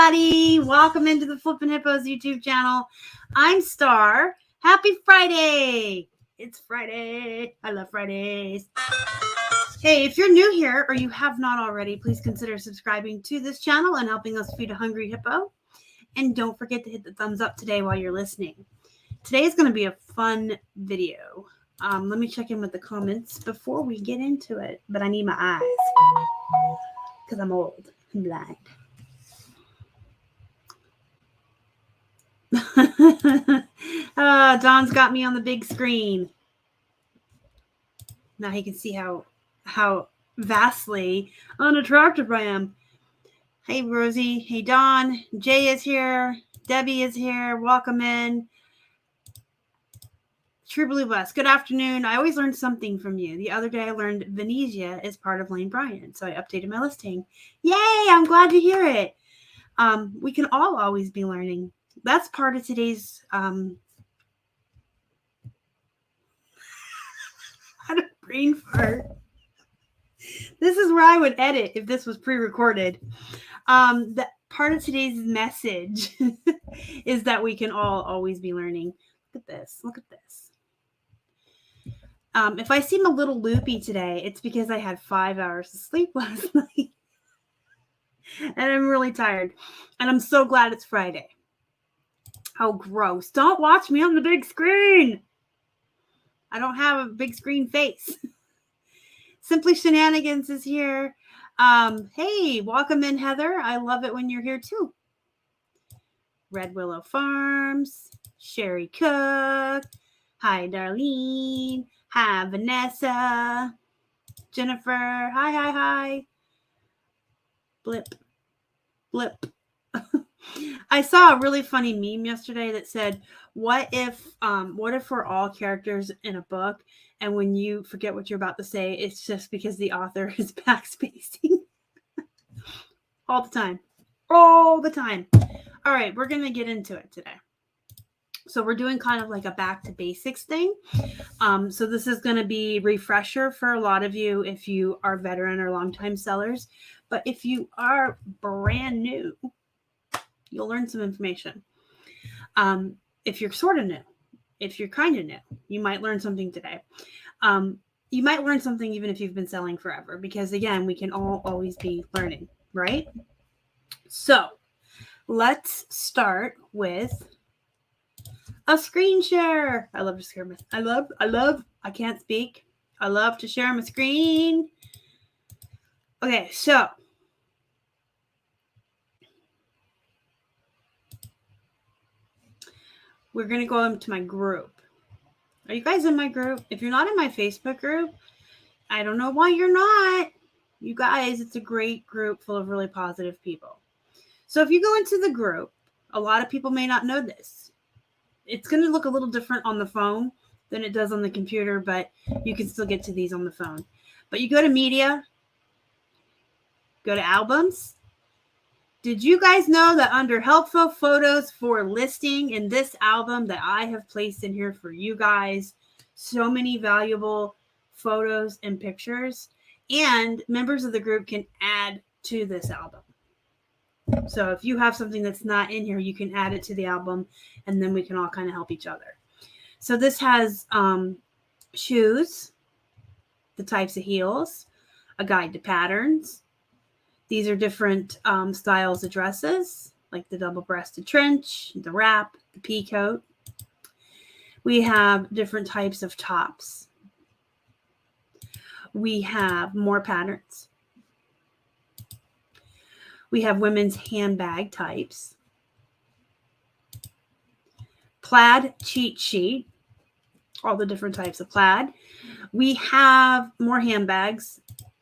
everybody. Welcome into the Flippin' Hippos YouTube channel. I'm Star. Happy Friday. It's Friday. I love Fridays. Hey, if you're new here or you have not already, please consider subscribing to this channel and helping us feed a hungry hippo. And don't forget to hit the thumbs up today while you're listening. Today is going to be a fun video. Let me check in with the comments before we get into it. But I need my eyes because I'm old and blind. Don's got me on the big screen. Now he can see how vastly unattractive I am. Hey, Rosie. Hey, Don. Jay is here. Debbie is here. Welcome in. True Blue Bus. Good afternoon. I always learn something from you. The other day I learned Venezia is part of Lane Bryant, so I updated my listing. Yay! I'm glad to hear it. We can all always be learning. That's part of today's brain fart. This is where I would edit if this was pre-recorded. That part of today's message is that we can all always be learning. Look at this. Look at this. If I seem a little loopy today, it's because I had 5 hours of sleep last night. And I'm really tired. And I'm so glad it's Friday. Oh, gross. Don't watch me on the big screen. I don't have a big screen face. Simply Shenanigans is here. Hey, welcome in, Heather. I love it when you're here, too. Red Willow Farms. Sherry Cook. Hi, Darlene. Hi, Vanessa. Jennifer. Hi. Blip. I saw a really funny meme yesterday that said, what if we're all characters in a book, and when you forget what you're about to say, it's just because the author is backspacing? All the time. All right, we're going to get into it today. So we're doing kind of like a back to basics thing. So this is going to be refresher for a lot of you if you are veteran or longtime sellers. But if you are brand new, you'll learn some information. If you're sort of new, if you're kind of new, you might learn something today. You might learn something even if you've been selling forever, because again, we can all always be learning, right? So let's start with a screen share. I love to share I can't speak. I love to share my screen. Okay, so we're going to go into my group. Are you guys in my group? If you're not in my Facebook group, I don't know why you're not. You guys, it's a great group full of really positive people. So if you go into the group, a lot of people may not know this. It's going to look a little different on the phone than it does on the computer, but you can still get to these on the phone. But you go to media, go to albums. Did you guys know that under helpful photos for listing in this album that I have placed in here for you guys, so many valuable photos and pictures, and members of the group can add to this album. So if you have something that's not in here, you can add it to the album, and then we can all kind of help each other. So this has shoes, the types of heels, a guide to patterns. These are different styles of dresses, like the double-breasted trench, the wrap, the pea coat. We have different types of tops. We have more patterns. We have women's handbag types. Plaid cheat sheet, all the different types of plaid. We have more handbags.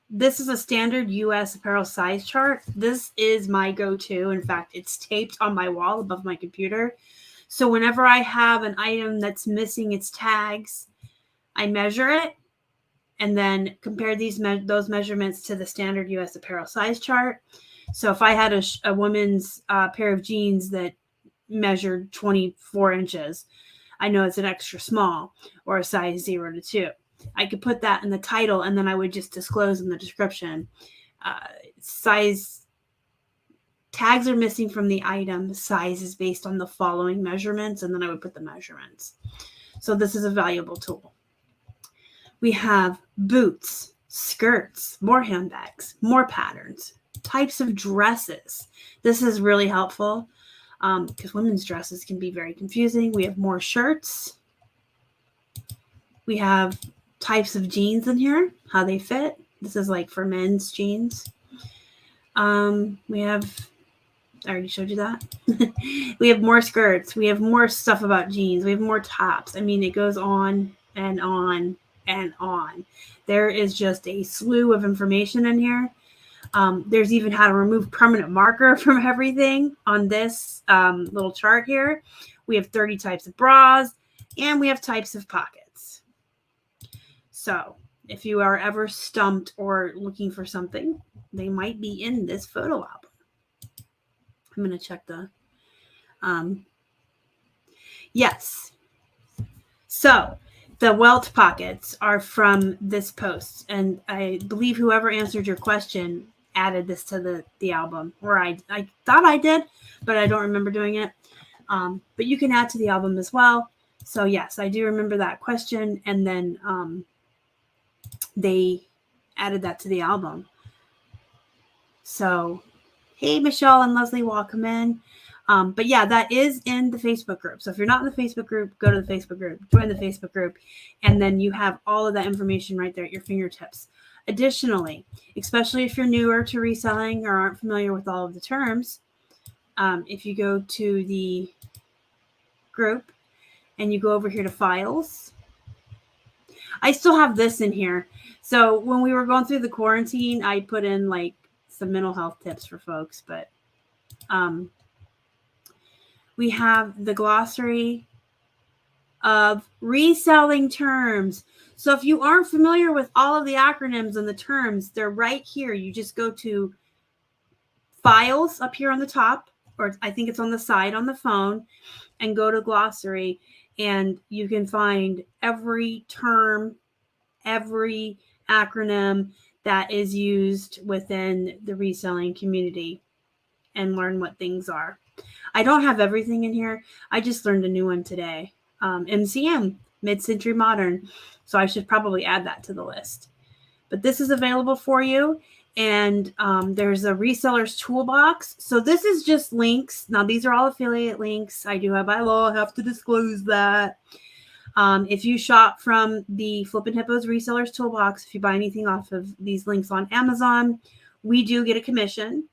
This is a standard U.S. apparel size chart. This is my go-to. In fact, it's taped on my wall above my computer. So whenever I have an item that's missing its tags, I measure it and then compare those measurements to the standard U.S. apparel size chart. So if I had a woman's pair of jeans that measured 24 inches, I know it's an extra small or a size 0 to 2. I could put that in the title, and then I would just disclose in the description size tags are missing from the item. Size is based on the following measurements, and then I would put the measurements. So this is a valuable tool. We have boots, skirts, more handbags, more patterns, types of dresses. This is really helpful because women's dresses can be very confusing. We have more shirts. We have types of jeans in here, how they fit. This is like for men's jeans. We have, I already showed you that. We have more skirts. We have more stuff about jeans. We have more tops. I mean, it goes on and on and on. There is just a slew of information in here. There's even how to remove permanent marker from everything on this little chart here. We have 30 types of bras, and we have types of pockets. So if you are ever stumped or looking for something, they might be in this photo album. I'm going to check the, yes. So the welt pockets are from this post. And I believe whoever answered your question added this to the album, or I thought I did, but I don't remember doing it. But you can add to the album as well. So yes, I do remember that question. And then they added that to the album. So, hey, Michelle and Leslie, welcome in. But yeah, that is in the Facebook group. So if you're not in the Facebook group, go to the Facebook group, join the Facebook group, and then you have all of that information right there at your fingertips. Additionally, especially if you're newer to reselling or aren't familiar with all of the terms, if you go to the group and you go over here to files, I still have this in here. So when we were going through the quarantine, I put in like some mental health tips for folks, but we have the glossary of reselling terms. So if you aren't familiar with all of the acronyms and the terms, they're right here. You just go to files up here on the top, or I think it's on the side on the phone, and go to glossary, and you can find every term, every acronym that is used within the reselling community, and learn what things are. I don't have everything in here. I just learned a new one today. MCM, Mid-Century Modern. So I should probably add that to the list. But this is available for you. And there's a reseller's toolbox. So this is just links. Now, these are all affiliate links. I do have by law, have to disclose that. If you shop from the Flippin' Hippos Resellers Toolbox, if you buy anything off of these links on Amazon, we do get a commission,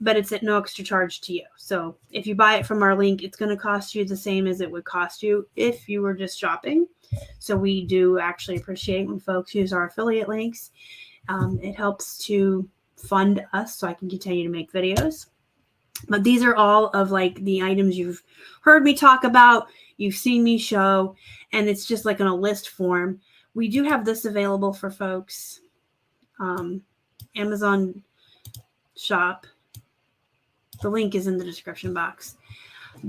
but it's at no extra charge to you. So if you buy it from our link, it's going to cost you the same as it would cost you if you were just shopping. So we do actually appreciate when folks use our affiliate links. It helps to fund us so I can continue to make videos. But these are all of like the items you've heard me talk about, you've seen me show, and it's just like in a list form. We do have this available for folks. Amazon shop. The link is in the description box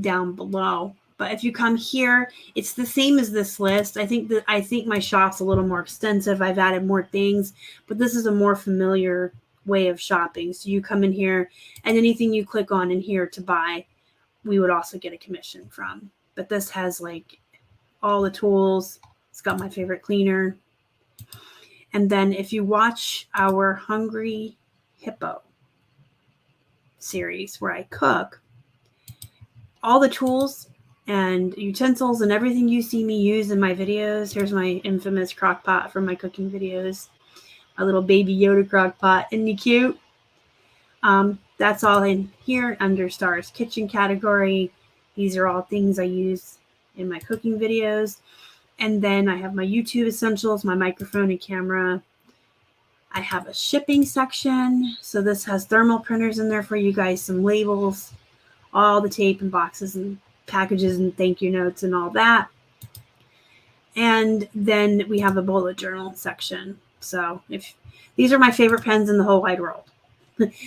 down below. But if you come here, it's the same as this list. I think my shop's a little more extensive. I've added more things, but this is a more familiar way of shopping. So you come in here, and anything you click on in here to buy, we would also get a commission from. But this has like all the tools. It's got my favorite cleaner. And then if you watch our Hungry Hippo series where I cook, all the tools and utensils and everything you see me use in my videos. Here's my infamous crock pot from my cooking videos. A little baby Yoda crock pot. Isn't he cute? That's all in here under Star's Kitchen category. These are all things I use in my cooking videos. And then I have my YouTube essentials, my microphone and camera. I have a shipping section. So this has thermal printers in there for you guys, some labels, all the tape and boxes and packages and thank you notes and all that. And then we have a bullet journal section. So if these are my favorite pens in the whole wide world.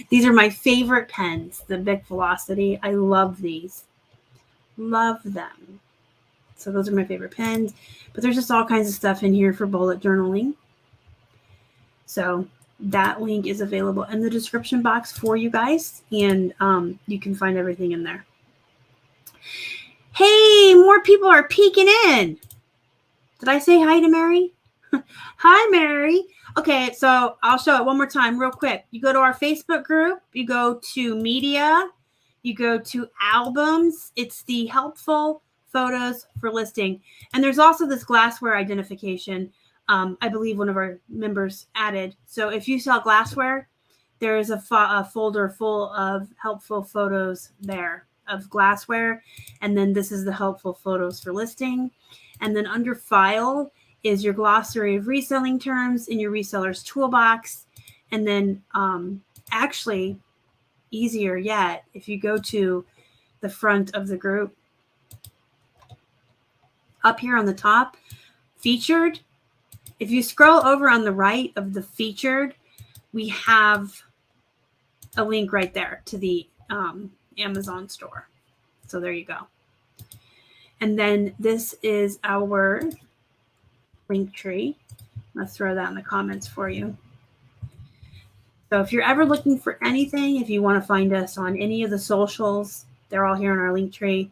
These are my favorite pens, the Bic Velocity. I love these. Love them. So those are my favorite pens. But there's just all kinds of stuff in here for bullet journaling. So that link is available in the description box for you guys, and you can find everything in there. Hey, more people are peeking in. Did I say hi to Mary? Hi, Mary. Okay, so I'll show it one more time real quick. You go to our Facebook group, you go to media, you go to albums. It's the helpful photos for listing. And there's also this glassware identification. I believe one of our members added. So if you sell glassware, there is a folder full of helpful photos there of glassware. And then this is the helpful photos for listing. And then under file is your glossary of reselling terms in your reseller's toolbox. And then actually, easier yet, if you go to the front of the group, up here on the top, featured, if you scroll over on the right of the featured, we have a link right there to the Amazon store. So there you go. And then this is our link tree. Let's throw that in the comments for you. So if you're ever looking for anything, if you want to find us on any of the socials, they're all here in our link tree.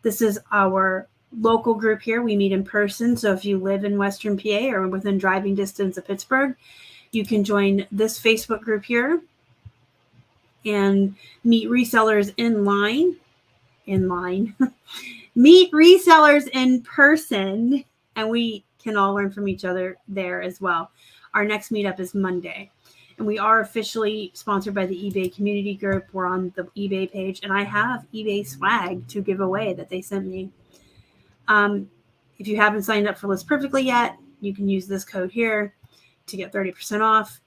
This is our local group here. We meet in person. So if you live in Western PA or within driving distance of Pittsburgh, you can join this Facebook group here and meet resellers in line. Meet resellers in person, and we can all learn from each other there as well. Our next meetup is Monday, and we are officially sponsored by the eBay community group. We're on the eBay page, and I have eBay swag to give away that they sent me. If you haven't signed up for List Perfectly yet, you can use this code here to get 30% off.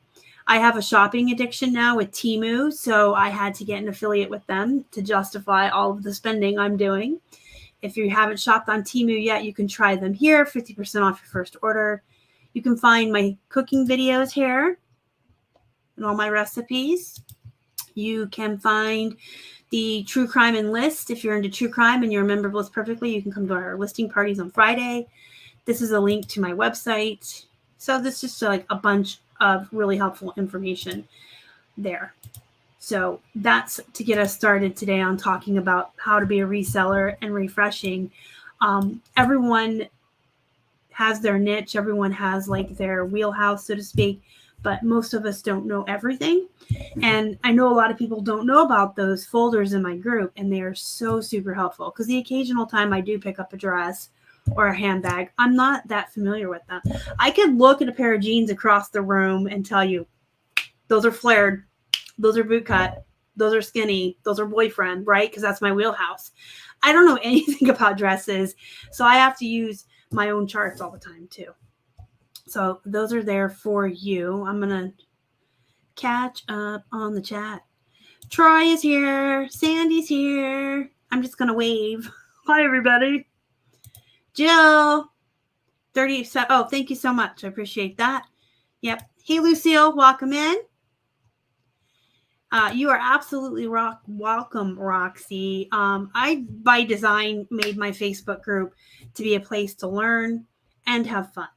I have a shopping addiction now with Temu, so I had to get an affiliate with them to justify all of the spending I'm doing. If you haven't shopped on Temu yet, you can try them here, 50% off your first order. You can find my cooking videos here and all my recipes. You can find the True Crime and List. If you're into true crime and you're a member of List Perfectly, you can come to our listing parties on Friday. This is a link to my website. So this is just like a bunch of really helpful information there. So that's to get us started today on talking about how to be a reseller and refreshing. Everyone has their niche. Everyone has like their wheelhouse, so to speak, but most of us don't know everything. And I know a lot of people don't know about those folders in my group, and they are so super helpful because the occasional time I do pick up a dress or a handbag, I'm not that familiar with them. I could look at a pair of jeans across the room and tell you, those are flared, those are boot cut, those are skinny, those are boyfriend, right? Because that's my wheelhouse. I don't know anything about dresses, so I have to use my own charts all the time too. So those are there for you. I'm going to catch up on the chat. Troy is here. Sandy's here. I'm just going to wave. Hi, everybody. Jill, 37. Oh, thank you so much. I appreciate that. Yep. Hey, Lucille, welcome in. You are absolutely welcome, Roxy. I, by design, made my Facebook group to be a place to learn and have fun.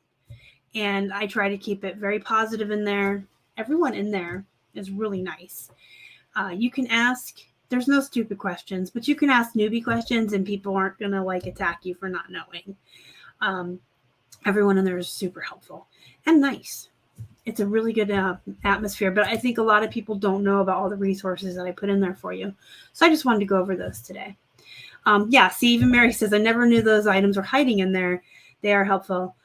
And I try to keep it very positive in there. Everyone in there is really nice. You can ask, there's no stupid questions, but you can ask newbie questions and people aren't going to like attack you for not knowing. Everyone in there is super helpful and nice. It's a really good atmosphere, but I think a lot of people don't know about all the resources that I put in there for you. So I just wanted to go over those today. Yeah, see, even Mary says, I never knew those items were hiding in there. They are helpful.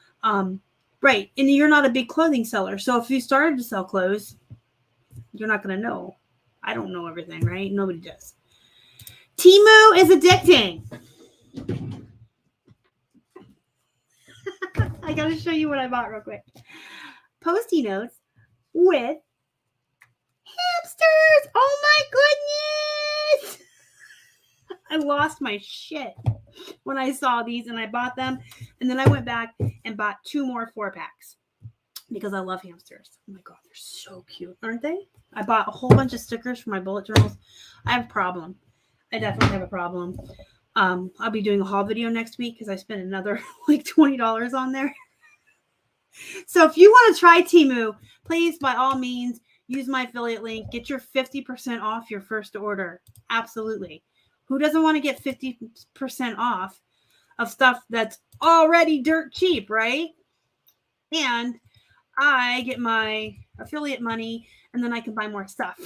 Right. And you're not a big clothing seller. So if you started to sell clothes, you're not going to know. I don't know everything, right? Nobody does. Temu is addicting. I got to show you what I bought real quick. Post-it notes with hamsters. Oh my goodness. I lost my shit when I saw these and I bought them. And then I went back and bought 2 more 4-packs because I love hamsters. Oh my God, they're so cute, aren't they? I bought a whole bunch of stickers for my bullet journals. I have a problem. I definitely have a problem. I'll be doing a haul video next week because I spent another like $20 on there. So if you want to try Temu, please, by all means, use my affiliate link. Get your 50% off your first order. Absolutely. Who doesn't want to get 50% off of stuff that's already dirt cheap, right? And I get my affiliate money, and then I can buy more stuff.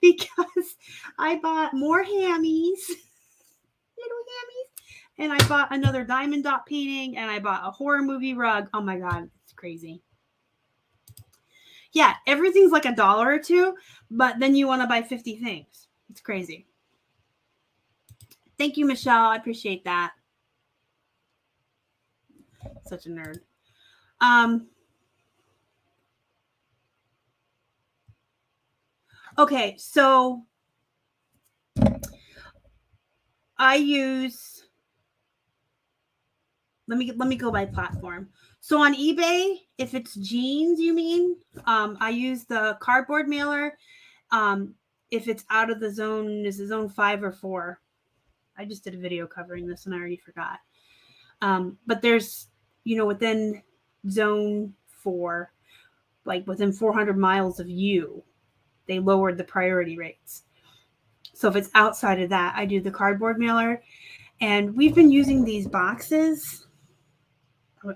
Because I bought more hammies, little hammies, and I bought another diamond dot painting, and I bought a horror movie rug. Oh my God, it's crazy. Yeah, everything's like $1 or $2, but then you want to buy 50 things. It's crazy. Thank you, Michelle. I appreciate that. Such a nerd. Okay, so I use, let me go by platform. So on eBay, if it's jeans, you mean, I use the cardboard mailer. If it's out of the zone, is it zone 5 or 4? I just did a video covering this and I already forgot. But there's, within zone 4, like within 400 miles of you, they lowered the priority rates. So if it's outside of that, I do the cardboard mailer. And we've been using these boxes.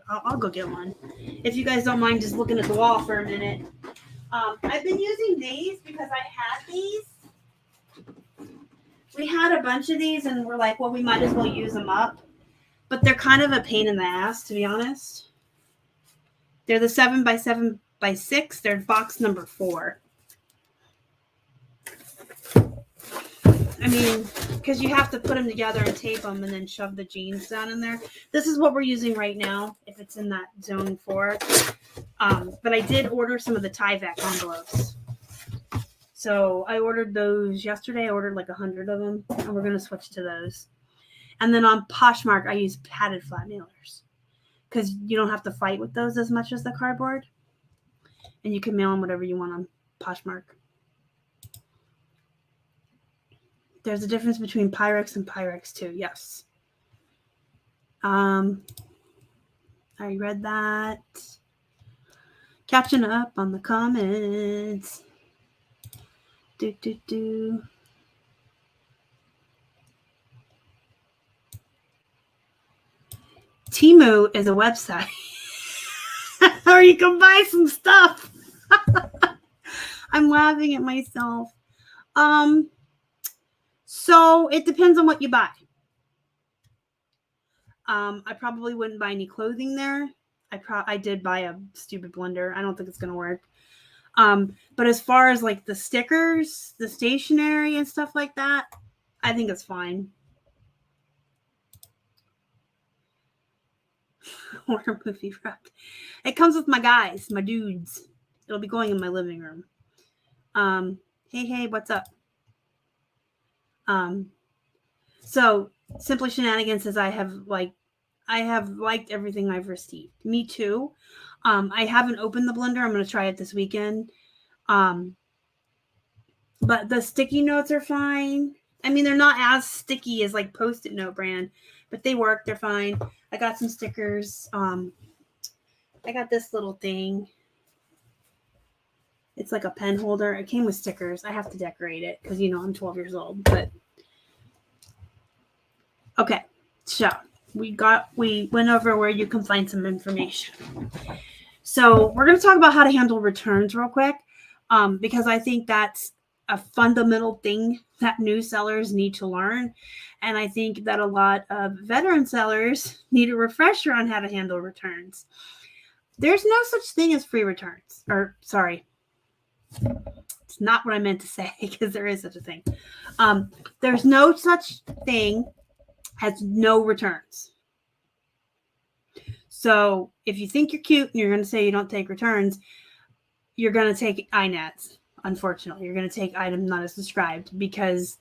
I'll go get one. If you guys don't mind just looking at the wall for a minute. I've been using these because I had these. We had a bunch of these and we're like, well, we might as well use them up. But they're kind of a pain in the ass, to be honest. They're the 7x7x6. They're box number 4. I mean, because you have to put them together and tape them and then shove the jeans down in there. This is what we're using right now, if it's in that zone 4. But I did order some of the Tyvek envelopes. So I ordered those yesterday. I ordered like 100 of them, and we're going to switch to those. And then on Poshmark, I use padded flat mailers because you don't have to fight with those as much as the cardboard. And you can mail them whatever you want on Poshmark. There's a difference between Pyrex and Pyrex too. Yes. I read that. Catching up on the comments. Temu is a website or you can buy some stuff. I'm laughing at myself. So it depends on what you buy. I probably wouldn't buy any clothing there. I did buy a stupid blender. I don't think it's going to work. But as far as like the stickers, the stationery and stuff like that, I think it's fine. Horror movie rug. It comes with my guys, my dudes. It'll be going in my living room. Hey, what's up? So Simply Shenanigans says I have liked everything I've received. Me too. I haven't opened the blender. I'm going to try it this weekend. But the sticky notes are fine. I mean, they're not as sticky as like Post-it note brand, but they work. They're fine. I got some stickers. I got this little thing. It's like a pen holder. It came with stickers. I have to decorate it because, I'm 12 years old. But okay, so we went over where you can find some information. So we're going to talk about how to handle returns real quick, because I think that's a fundamental thing that new sellers need to learn. And I think that a lot of veteran sellers need a refresher on how to handle returns. There's no such thing as free returns. Or, sorry. It's not what I meant to say, because there is such a thing. There's no such thing as no returns. So if you think you're cute and you're going to say you don't take returns, you're going to take INATs. Unfortunately, you're going to take item not as described, because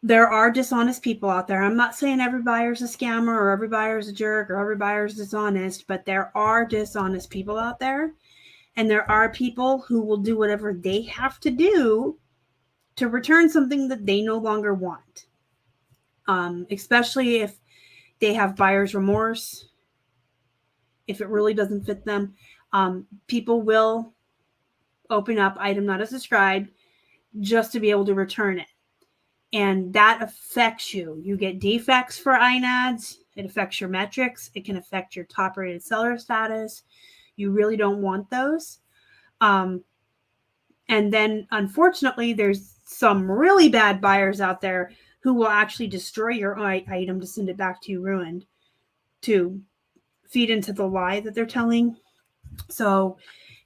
there are dishonest people out there. I'm not saying every buyer's a scammer or every buyer's a jerk or every buyer's dishonest, but there are dishonest people out there. And there are people who will do whatever they have to do to return something that they no longer want. Especially if They have buyer's remorse. If it really doesn't fit them, people will open up item not as described just to be able to return it. And that affects you. You get defects for INADs. It affects your metrics. It can affect your top rated seller status. You really don't want those. And then unfortunately, there's some really bad buyers out there who will actually destroy your item to send it back to you ruined, to feed into the lie that they're telling. So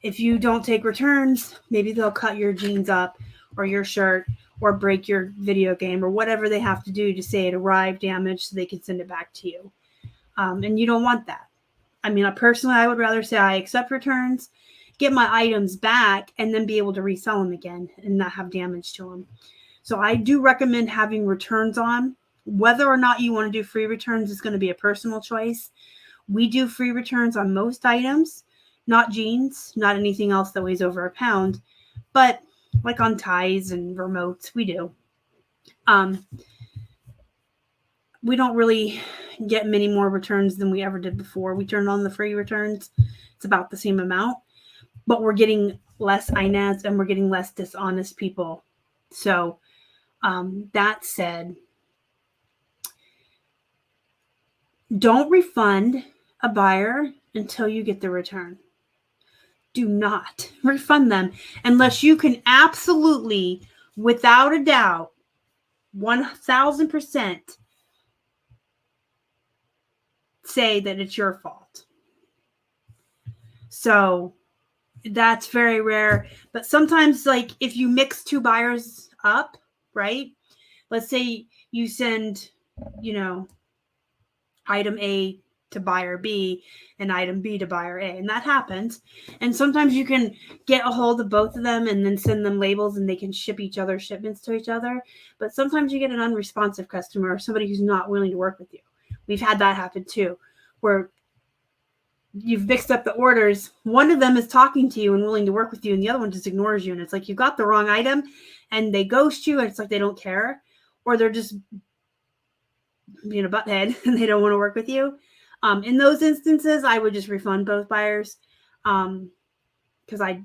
if you don't take returns, maybe they'll cut your jeans up or your shirt or break your video game or whatever they have to do to say it arrived damaged so they can send it back to you. And you don't want that. I mean, personally, I would rather say I accept returns, get my items back, and then be able to resell them again and not have damage to them. So I do recommend having returns on. Whether or not you want to do free returns is going to be a personal choice. We do free returns on most items, not jeans, not anything else that weighs over a pound, but like on ties and remotes, we do. We don't really get many more returns than we ever did before. We turned on the free returns. It's about the same amount, but we're getting less INADs and we're getting less dishonest people. So that said, don't refund a buyer until you get the return. Do not refund them unless you can absolutely, without a doubt, 1,000% say that it's your fault. So that's very rare. But sometimes, like, if you mix two buyers up, right? Let's say you send, item A to buyer B and item B to buyer A. And that happens. And sometimes you can get a hold of both of them and then send them labels and they can ship each other's shipments to each other. But sometimes you get an unresponsive customer or somebody who's not willing to work with you. We've had that happen too, where you've mixed up the orders. One of them is talking to you and willing to work with you, and the other one just ignores you. And it's like you got the wrong item and they ghost you, and it's like they don't care, or they're just being a butthead and they don't want to work with you. In those instances, I would just refund both buyers because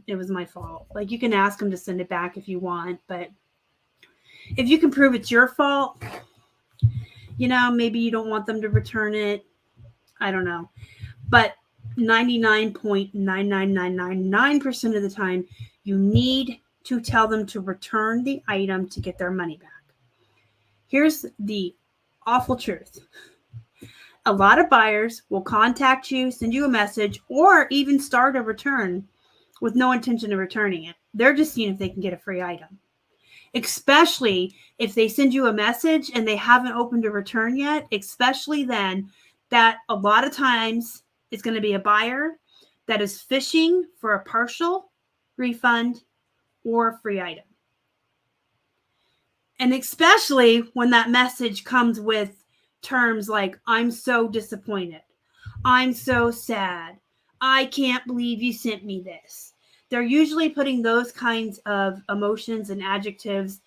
it was my fault. Like, you can ask them to send it back if you want, but if you can prove it's your fault, maybe you don't want them to return it. I don't know. But 99.99999% of the time, you need to tell them to return the item to get their money back. Here's the awful truth. A lot of buyers will contact you, send you a message, or even start a return with no intention of returning it. They're just seeing if they can get a free item. Especially if they send you a message and they haven't opened a return yet, especially then, that a lot of times it's going to be a buyer that is fishing for a partial refund or a free item. And especially when that message comes with terms like, I'm so disappointed, I'm so sad, I can't believe you sent me this. They're usually putting those kinds of emotions and adjectives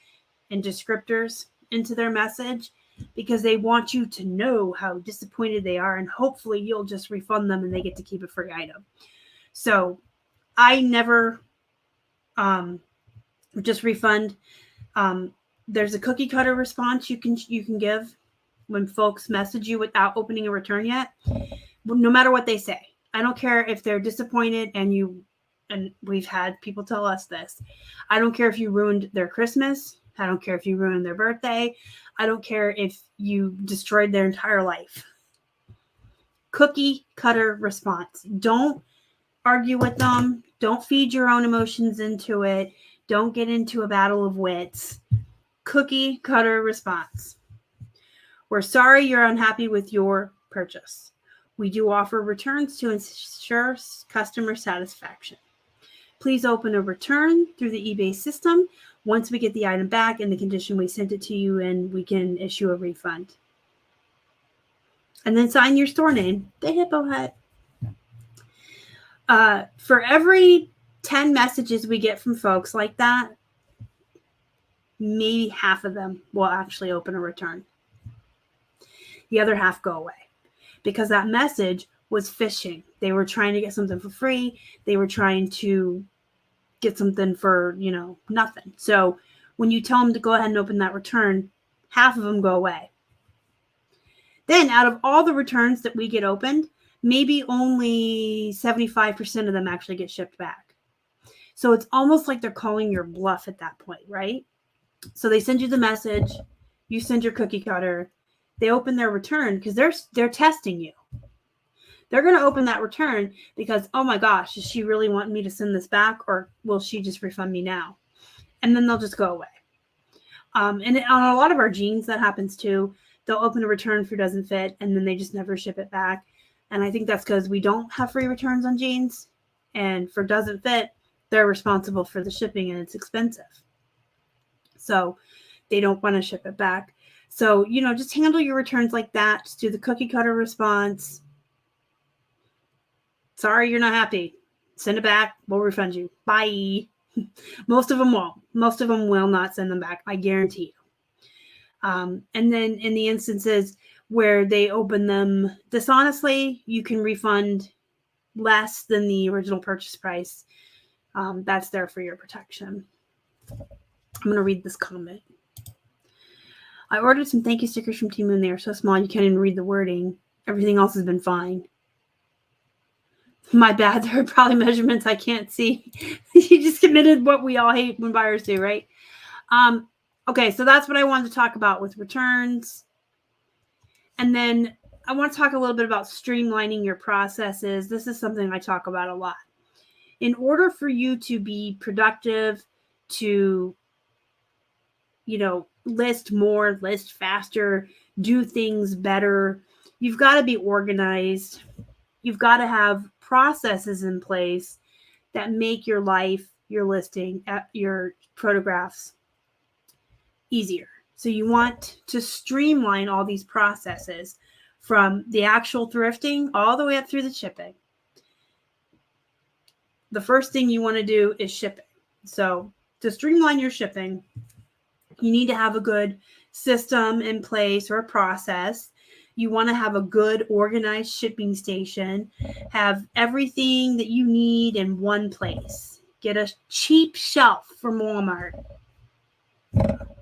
and descriptors into their message because they want you to know how disappointed they are, and hopefully you'll just refund them and they get to keep a free item. So I never just refund. There's a cookie cutter response you can give when folks message you without opening a return yet, no matter what they say. I don't care if they're disappointed and we've had people tell us this. I don't care if you ruined their Christmas. I don't care if you ruined their birthday. I don't care if you destroyed their entire life. Cookie cutter response. Don't argue with them. Don't feed your own emotions into it. Don't get into a battle of wits. Cookie cutter response. We're sorry you're unhappy with your purchase. We do offer returns to ensure customer satisfaction. Please open a return through the eBay system. Once we get the item back in the condition we sent it to you in, we can issue a refund. And then sign your store name, the Hippo Hut. For every 10 messages we get from folks like that, maybe half of them will actually open a return. The other half go away. because that message was phishing. They were trying to get something for free. They were trying to get something for, nothing. So when you tell them to go ahead and open that return, half of them go away. Then out of all the returns that we get opened, maybe only 75% of them actually get shipped back. So it's almost like they're calling your bluff at that point, right? So they send you the message, you send your cookie cutter, they open their return because they're testing you. They're going to open that return because, oh my gosh, does she really want me to send this back, or will she just refund me now? And then they'll just go away. And on a lot of our jeans, that happens too. They'll open a return for doesn't fit, and then they just never ship it back. And I think that's because we don't have free returns on jeans. And for doesn't fit, they're responsible for the shipping, and it's expensive. So they don't want to ship it back. So, just handle your returns like that. Just do the cookie cutter response. Sorry, you're not happy. Send it back. We'll refund you. Bye. Most of them won't. Most of them will not send them back. I guarantee you. And then in the instances where they open them dishonestly, you can refund less than the original purchase price. That's there for your protection. I'm going to read this comment. I ordered some thank you stickers from Temu, and they are so small you can't even read the wording. Everything else has been fine. My bad. There are probably measurements I can't see. You just committed what we all hate when buyers do, right? Okay, so that's what I wanted to talk about with returns. And then I want to talk a little bit about streamlining your processes. This is something I talk about a lot. In order for you to be productive, to, list more, list faster, do things better, you've got to be organized. You've got to have processes in place that make your life, your listing, your photographs easier. So you want to streamline all these processes from the actual thrifting all the way up through the shipping. The first thing you want to do is shipping. So to streamline your shipping, you need to have a good system in place or a process. You want to have a good organized shipping station, have everything that you need in one place. Get a cheap shelf from Walmart.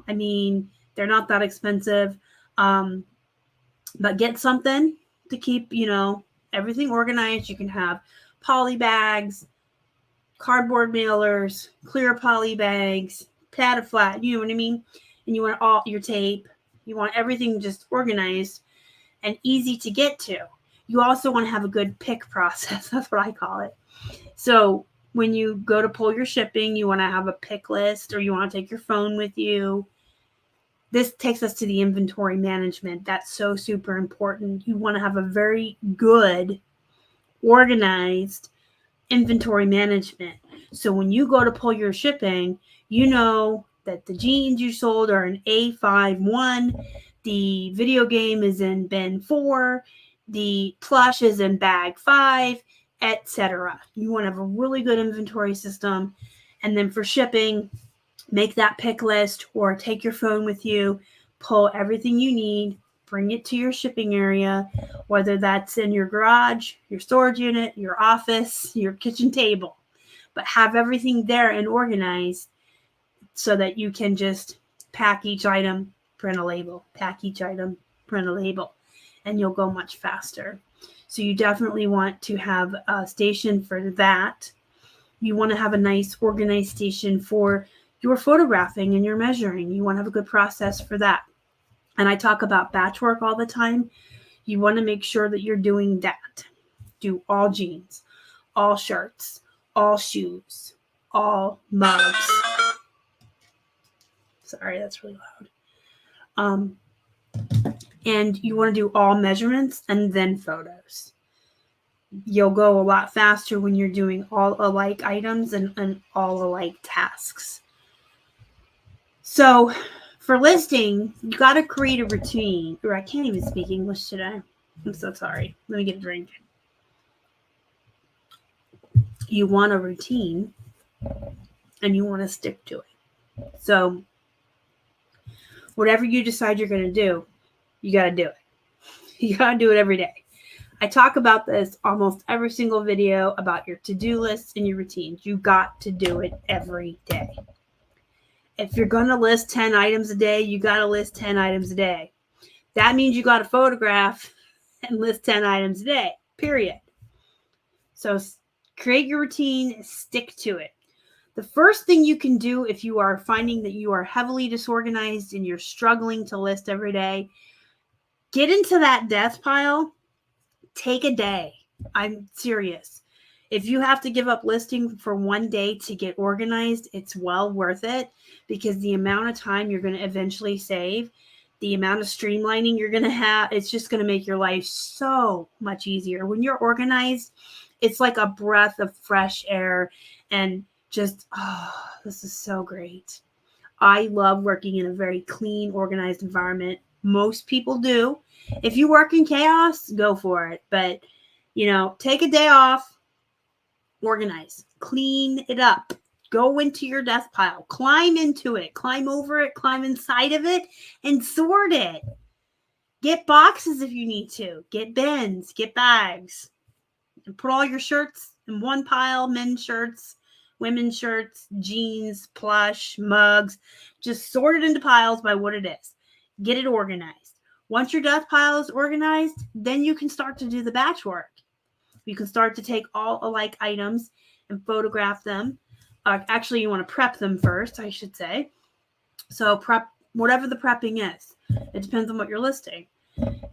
I mean, they're not that expensive, but get something to keep, everything organized. You can have poly bags, cardboard mailers, clear poly bags, padded flat, you know what I mean? And you want all your tape. You want everything just organized and easy to get to. You also want to have a good pick process. That's what I call it. So when you go to pull your shipping, you want to have a pick list, or you want to take your phone with you. This takes us to the inventory management. That's so super important. You want to have a very good, organized inventory management. So when you go to pull your shipping, you know that the jeans you sold are in A51, the video game is in bin 4, the plush is in bag 5, etc. You want to have a really good inventory system. And then for shipping, make that pick list or take your phone with you, pull everything you need, bring it to your shipping area, whether that's in your garage, your storage unit, your office, your kitchen table. But have everything there and organized so that you can just pack each item, print a label, pack each item, print a label, and you'll go much faster. So you definitely want to have a station for that. You want to have a nice organized station for your photographing and your measuring. You want to have a good process for that. And I talk about batch work all the time. You want to make sure that you're doing that. Do all jeans, all shirts, all shoes, all mugs. Sorry, that's really loud. And you want to do all measurements and then photos. You'll go a lot faster when you're doing all alike items and all alike tasks. So for listing, you got to create a routine. Or I can't even speak English today. I'm so sorry. Let me get a drink. You want a routine and you want to stick to it. So whatever you decide you're going to do, you got to do it. You got to do it every day. I talk about this almost every single video about your to-do lists and your routines. You got to do it every day. If you're going to list 10 items a day, you got to list 10 items a day. That means you got to photograph and list 10 items a day, period. So create your routine, stick to it. The first thing you can do if you are finding that you are heavily disorganized and you're struggling to list every day, get into that death pile. Take a day. I'm serious. If you have to give up listing for one day to get organized, it's well worth it, because the amount of time you're going to eventually save, the amount of streamlining you're going to have, it's just going to make your life so much easier. When you're organized, it's like a breath of fresh air and just, oh, this is so great. I love working in a very clean, organized environment. Most people do. If you work in chaos, go for it. But, take a day off, organize, clean it up, go into your desk pile, climb into it, climb over it, climb inside of it, and sort it. Get boxes if you need to. Get bins, get bags, and put all your shirts in one pile, men's shirts, women's shirts, jeans, plush, mugs. Just sort it into piles by what it is. Get it organized. Once your desk pile is organized, then you can start to do the batch work. You can start to take all alike items and photograph them. Actually, you want to prep them first, I should say. So prep whatever the prepping is. It depends on what you're listing.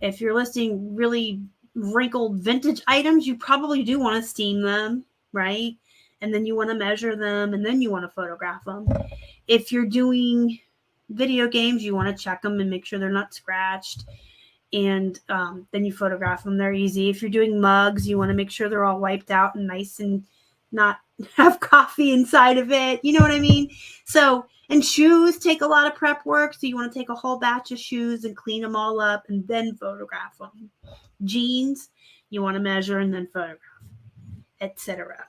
If you're listing really wrinkled vintage items, you probably do want to steam them, right? And then you want to measure them, and then you want to photograph them. If you're doing video games, you want to check them and make sure they're not scratched, and then you photograph them. They're easy. If you're doing mugs, you want to make sure they're all wiped out and nice and not have coffee inside of it. You know what I mean? So, and shoes take a lot of prep work, so you want to take a whole batch of shoes and clean them all up and then photograph them. Jeans, you want to measure and then photograph, etc.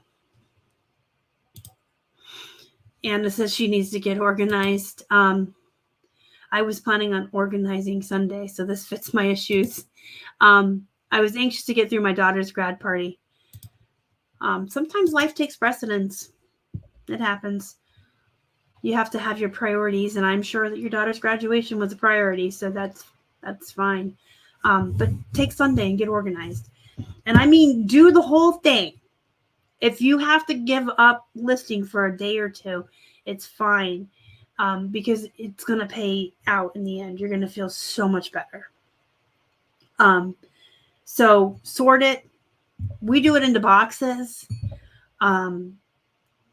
Anna says she needs to get organized. I was planning on organizing Sunday, so this fits my issues. I was anxious to get through my daughter's grad party. Sometimes life takes precedence. It happens. You have to have your priorities, and I'm sure that your daughter's graduation was a priority, so that's fine. But take Sunday and get organized. And I mean, do the whole thing. If you have to give up listing for a day or two, it's fine, because it's going to pay out in the end. You're going to feel so much better. So sort it. We do it into boxes, and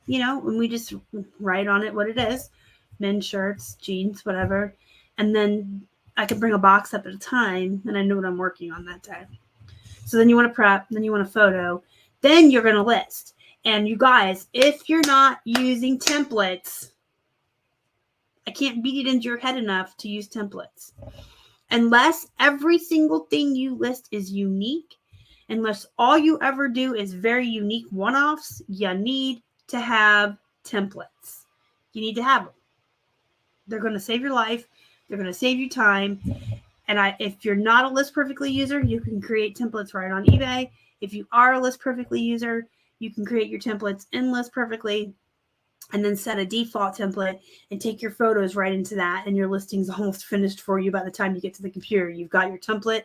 we just write on it what it is, men's shirts, jeans, whatever. And then I can bring a box up at a time, and I know what I'm working on that day. So then you want to prep, then you want a photo, then you're going to list. And you guys, if you're not using templates, I can't beat it into your head enough to use templates. Unless every single thing you list is unique, unless all you ever do is very unique one-offs, you need to have templates. You need to have them. They're going to save your life. They're going to save you time. And if you're not a List Perfectly user, you can create templates right on eBay. If you are a List Perfectly user, you can create your templates in List Perfectly and then set a default template and take your photos right into that, and your listing's almost finished for you by the time you get to the computer. You've got your template,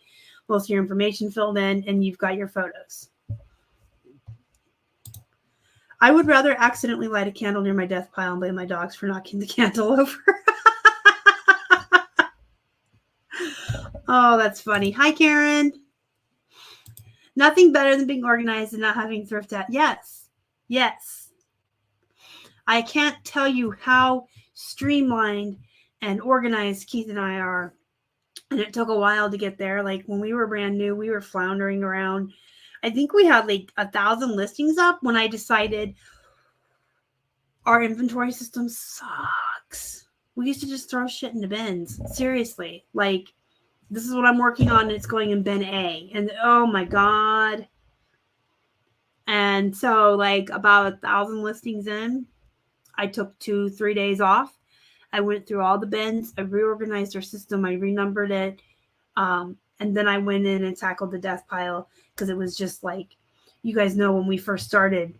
most of your information filled in, and you've got your photos. I would rather accidentally light a candle near my death pile and blame my dogs for knocking the candle over. Oh, that's funny. Hi, Karen. Nothing better than being organized and not having thrift at. Yes. I can't tell you how streamlined and organized Keith and I are. And it took a while to get there. Like when we were brand new, we were floundering around. I think we had like 1,000 listings up when I decided our inventory system sucks. We used to just throw shit into bins. Seriously. Like, this is what I'm working on, and it's going in bin A. And oh my God. And so like about 1,000 listings in, I took 2-3 days off. I went through all the bins. I reorganized our system. I renumbered it. And then I went in and tackled the death pile because it was just like, you guys know when we first started,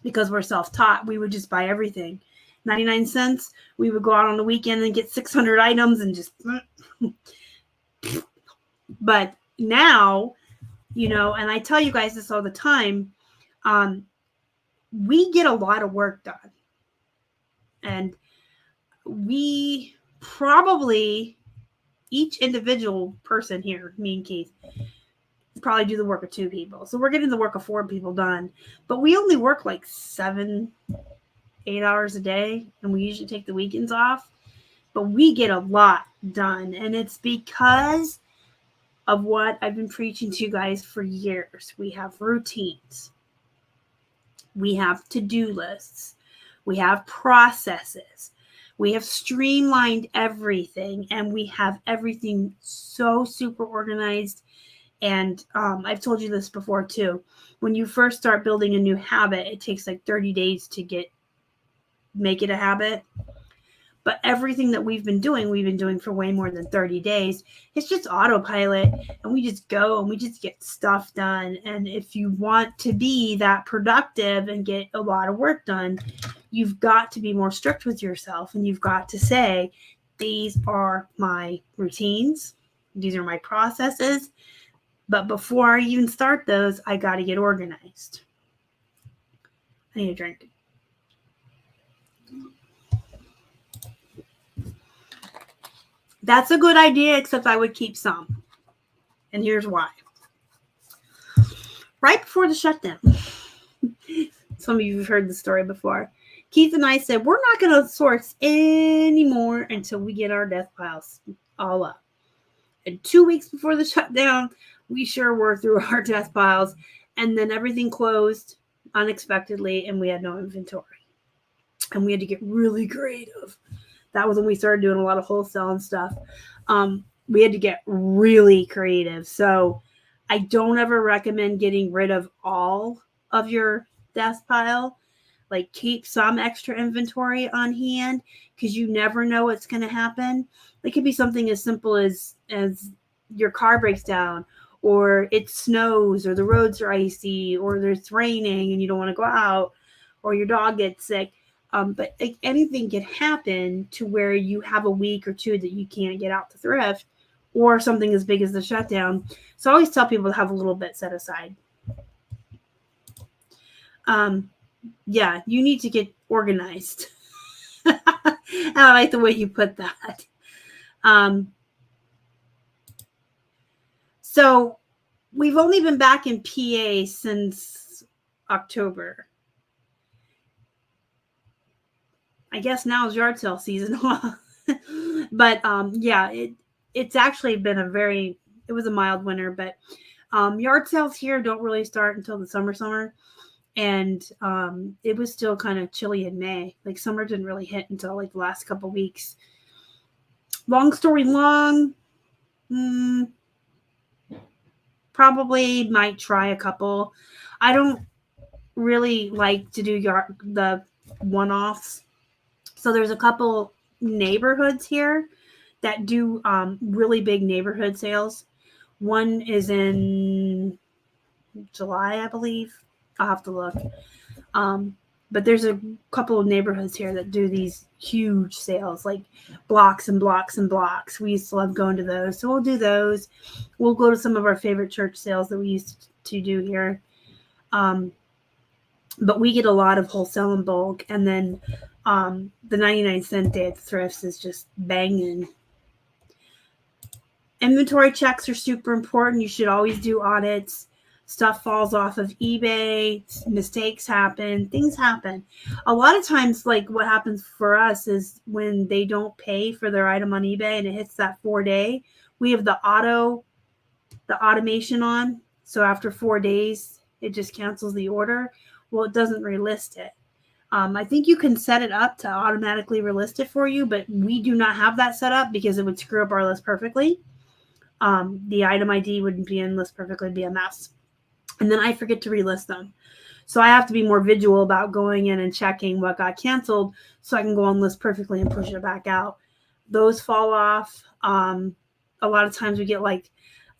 because we're self-taught, we would just buy everything. 99 cents. We would go out on the weekend and get 600 items and just, but now, you know, and I tell you guys this all the time, we get a lot of work done. And we probably, each individual person here, me and Keith, probably do the work of 2 people. So we're getting the work of 4 people done. But we only work like 7, 8 hours a day. And we usually take the weekends off. But we get a lot done. And it's because of what I've been preaching to you guys for years. We have routines. We have to-do lists. We have processes. We have streamlined everything, and we have everything so super organized. And I've told you this before too. When you first start building a new habit, it takes like 30 days to make it a habit. But everything that we've been doing for way more than 30 days. It's just autopilot, and we just go and we just get stuff done. And if you want to be that productive and get a lot of work done, you've got to be more strict with yourself, and you've got to say, these are my routines. These are my processes. But before I even start those, I got to get organized. I need a drink. That's a good idea, except I would keep some. And here's why. Right before the shutdown, some of you have heard the story before, Keith and I said, we're not going to source anymore until we get our death piles all up. And 2 weeks before the shutdown, we sure were through our death piles. And then everything closed unexpectedly, and we had no inventory. And we had to get really creative. That was when we started doing a lot of wholesale and stuff. We had to get really creative. So I don't ever recommend getting rid of all of your death pile. Like, keep some extra inventory on hand, because you never know what's going to happen. It could be something as simple as your car breaks down, or it snows, or the roads are icy, or it's raining and you don't want to go out, or your dog gets sick. But anything can happen to where you have a week or 2 that you can't get out to thrift, or something as big as the shutdown. So I always tell people to have a little bit set aside. Yeah, you need to get organized. I like the way you put that. So we've only been back in PA since October. I guess now is yard sale season. But yeah, it's actually been it was a mild winter, but yard sales here don't really start until the summer. And it was still kind of chilly in May. Like, summer didn't really hit until like the last couple weeks. Long story long, probably might try a couple. I don't really like to do the one-offs. So there's a couple neighborhoods here that do really big neighborhood sales. One is in July, I believe. I'll have to look. But there's a couple of neighborhoods here that do these huge sales, like blocks and blocks and blocks. We used to love going to those. So we'll do those. We'll go to some of our favorite church sales that we used to do here. But we get a lot of wholesale and bulk. And then the 99-cent day at the thrifts is just banging. Inventory checks are super important. You should always do audits. Stuff falls off of eBay. Mistakes happen. Things happen. A lot of times, like, what happens for us is when they don't pay for their item on eBay and it hits that 4-day, we have the automation on. So after 4 days, it just cancels the order. Well, it doesn't relist it. I think you can set it up to automatically relist it for you, but we do not have that set up because it would screw up our list perfectly. The item ID wouldn't be in list perfectly, it'd be a mess. And then I forget to relist them. So I have to be more vigilant about going in and checking what got canceled so I can go on list perfectly and push it back out. Those fall off. a lot of times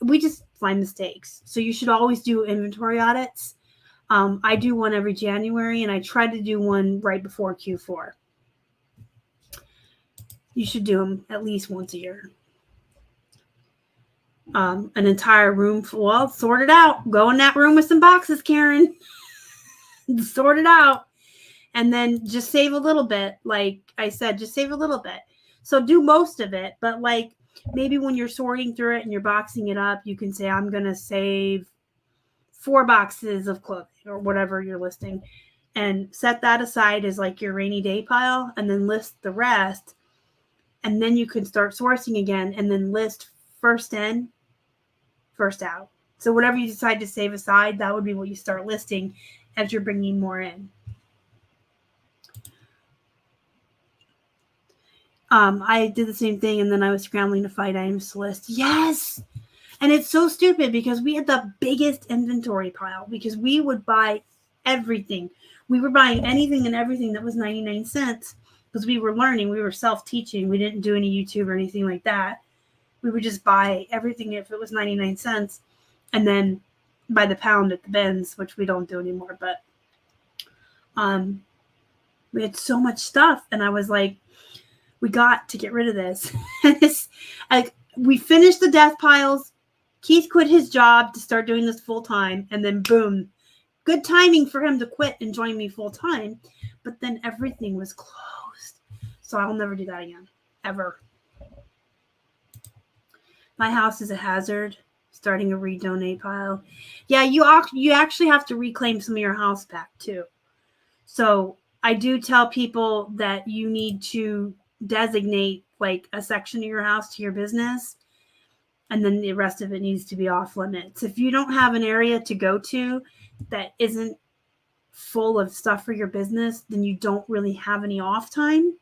we just find mistakes. So you should always do inventory audits. I do one every January, and I try to do one right before Q4. You should do them at least once a year. An entire room full. Well, sort it out. Go in that room with some boxes, Karen. Sort it out. And then just save a little bit. Like I said, just save a little bit. So do most of it. But like maybe when you're sorting through it and you're boxing it up, you can say, I'm going to save 4 boxes of clothing or whatever you're listing. And set that aside as like your rainy day pile. And then list the rest. And then you can start sourcing again. And then list first in, first out. So whatever you decide to save aside, that would be what you start listing as you're bringing more in. I did the same thing, and then I was scrambling to find items to list. Yes! And it's so stupid because we had the biggest inventory pile because we would buy everything. We were buying anything and everything that was 99 cents because we were learning. We were self-teaching. We didn't do any YouTube or anything like that. We would just buy everything if it was 99 cents and then by the pound at the bins, which we don't do anymore. But we had so much stuff, and I was like, we got to get rid of this. Like, we finished the death piles. Keith quit his job to start doing this full time, and then boom, good timing for him to quit and join me full time. But then everything was closed, so I'll never do that again, ever. My house is a hazard. Starting a redonate pile. Yeah, you actually have to reclaim some of your house back too. So I do tell people that you need to designate like a section of your house to your business, and then the rest of it needs to be off limits. If you don't have an area to go to that isn't full of stuff for your business, then you don't really have any off time.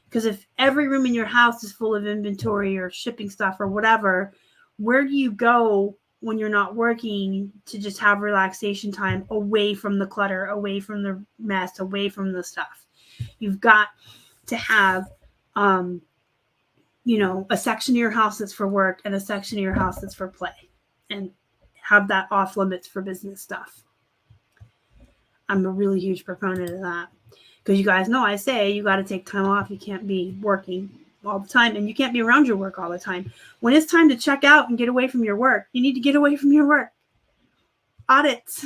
Because if every room in your house is full of inventory or shipping stuff or whatever, where do you go when you're not working to just have relaxation time away from the clutter, away from the mess, away from the stuff? You've got to have, a section of your house that's for work and a section of your house that's for play, and have that off limits for business stuff. I'm a really huge proponent of that because you guys know I say you got to take time off. You can't be working all the time, and you can't be around your work all the time. When it's time to check out and get away from your work, you need to get away from your work. Audits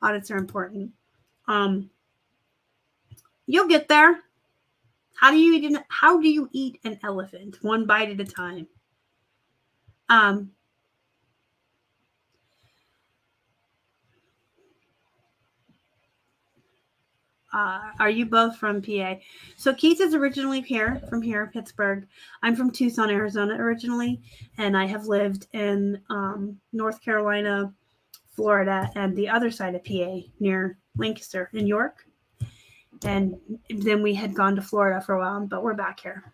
are important. You'll get there. How do you eat an elephant? One bite at a time. Are you both from PA? So Keith is originally from here, Pittsburgh. I'm from Tucson, Arizona originally, and I have lived in North Carolina, Florida, and the other side of PA near Lancaster in York. And then we had gone to Florida for a while, but we're back here.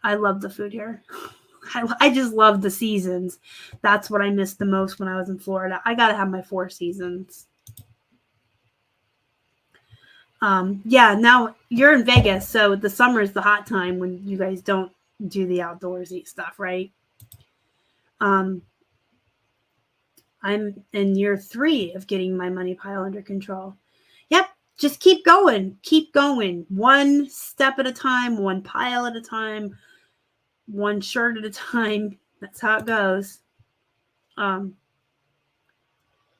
I love the food here. I just love the seasons. That's what I missed the most when I was in Florida. I got to have my 4 seasons. Now you're in Vegas, so the summer is the hot time when you guys don't do the outdoorsy stuff, right? I'm in year 3 of getting my money pile under control. Yep, just keep going. Keep going. One step at a time, one pile at a time, one shirt at a time. That's how it goes.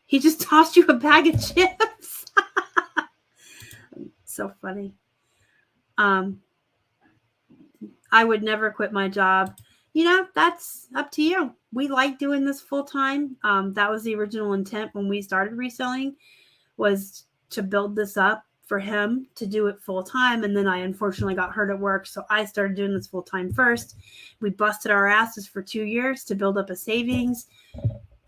He just tossed you a bag of chips. So funny. I would never quit my job. That's up to you. We like doing this full time. That was the original intent when we started reselling, was to build this up for him to do it full time. And then I unfortunately got hurt at work. So I started doing this full time first. We busted our asses for 2 years to build up a savings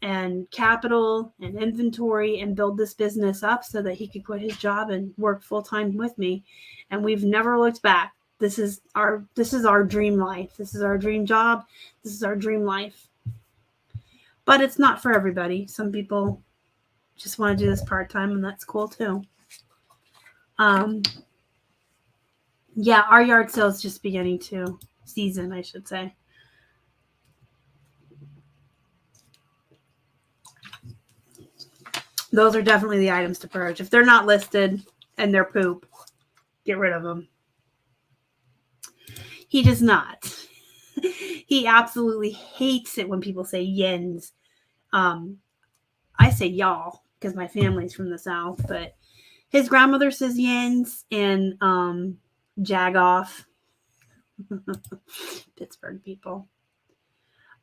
and capital and inventory and build this business up so that he could quit his job and work full time with me. And we've never looked back. This is our dream life. This is our dream job. This is our dream life. But it's not for everybody. Some people just want to do this part-time, and that's cool too. Our yard sale is just beginning too. season, I should say. Those are definitely the items to purge. If they're not listed and they're poop, get rid of them. He does not. He absolutely hates it when people say yens. I say y'all because my family's from the South, but his grandmother says yens and jagoff. Pittsburgh people.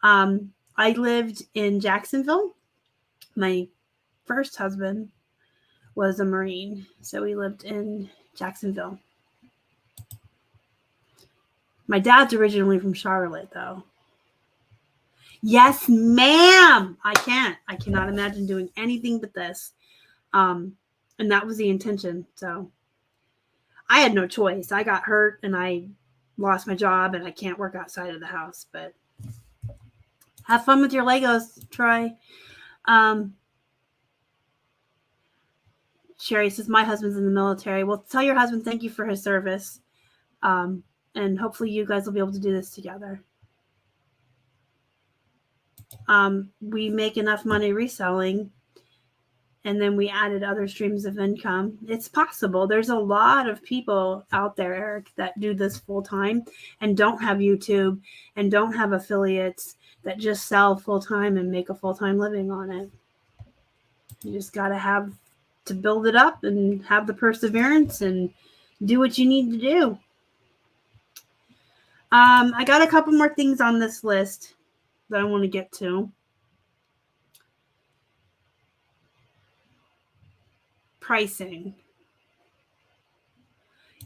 I lived in Jacksonville. My first husband was a Marine, so we lived in Jacksonville. My dad's originally from Charlotte, though. Yes, ma'am. I cannot imagine doing anything but this. And that was the intention. So I had no choice. I got hurt and I lost my job and I can't work outside of the house, but have fun with your Legos, Troy. Sherry says, my husband's in the military. Well, tell your husband thank you for his service. And hopefully you guys will be able to do this together. We make enough money reselling, and then we added other streams of income. It's possible. There's a lot of people out there, Eric, that do this full time and don't have YouTube and don't have affiliates that just sell full time and make a full time living on it. You just got to have to build it up and have the perseverance and do what you need to do. I got a couple more things on this list that I want to get to. Pricing.